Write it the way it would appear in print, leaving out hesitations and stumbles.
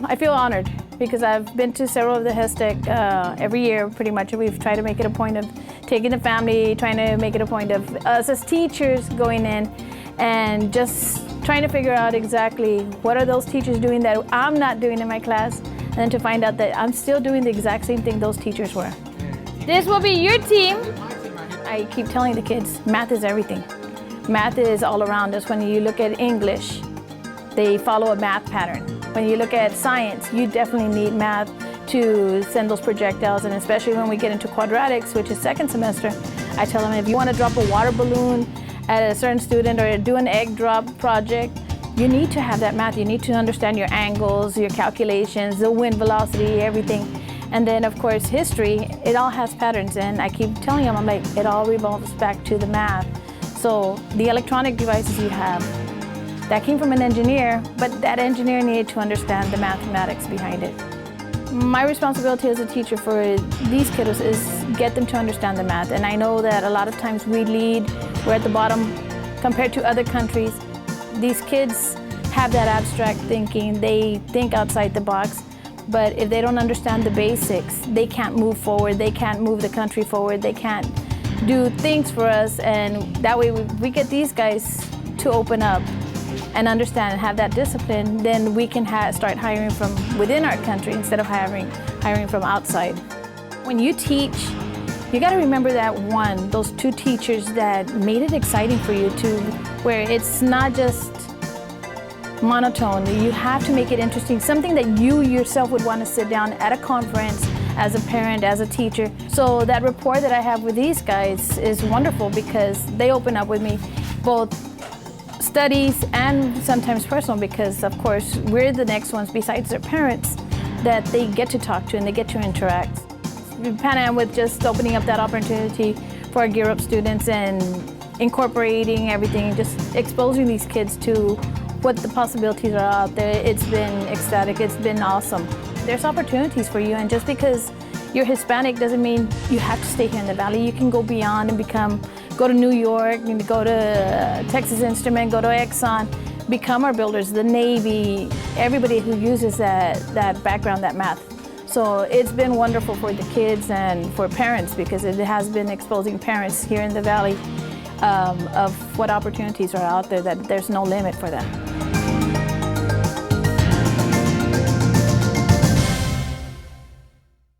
I feel honored because I've been to several of the HESTEC every year pretty much. We've tried to make it a point of taking the family, trying to make it a point of us as teachers going in and just trying to figure out exactly what are those teachers doing that I'm not doing in my class, and then to find out that I'm still doing the exact same thing those teachers were. This will be your team. I keep telling the kids, math is everything. Math is all around us. When you look at English, they follow a math pattern. When you look at science, you definitely need math to send those projectiles, and especially when we get into quadratics, which is second semester, I tell them if you want to drop a water balloon at a certain student or do an egg drop project, you need to have that math. You need to understand your angles, your calculations, the wind velocity, everything. And then of course history, it all has patterns, and I keep telling them, I'm like, it all revolves back to the math. So the electronic devices you have, that came from an engineer, but that engineer needed to understand the mathematics behind it. My responsibility as a teacher for these kiddos is get them to understand the math. And I know that a lot of times we lead, we're at the bottom compared to other countries. These kids have that abstract thinking, they think outside the box, but if they don't understand the basics, they can't move forward, they can't move the country forward, they can't do things for us, and that way we get these guys to open up and understand and have that discipline, then we can start hiring from within our country instead of hiring from outside. When you teach, you got to remember that those two teachers that made it exciting for you to where it's not just monotone. You have to make it interesting, something that you yourself would want to sit down at a conference as a parent, as a teacher. So that rapport that I have with these guys is wonderful because they open up with me, both studies and sometimes personal, because of course we're the next ones besides their parents that they get to talk to and they get to interact. Pan Am with just opening up that opportunity for our Gear Up students and incorporating everything, just exposing these kids to what the possibilities are out there. It's been ecstatic, it's been awesome. There's opportunities for you, and just because you're Hispanic doesn't mean you have to stay here in the Valley. You can go beyond and go to New York, go to Texas Instrument, go to Exxon, become our builders, the Navy, everybody who uses that background, that math. So it's been wonderful for the kids and for parents because it has been exposing parents here in the Valley of what opportunities are out there, that there's no limit for them.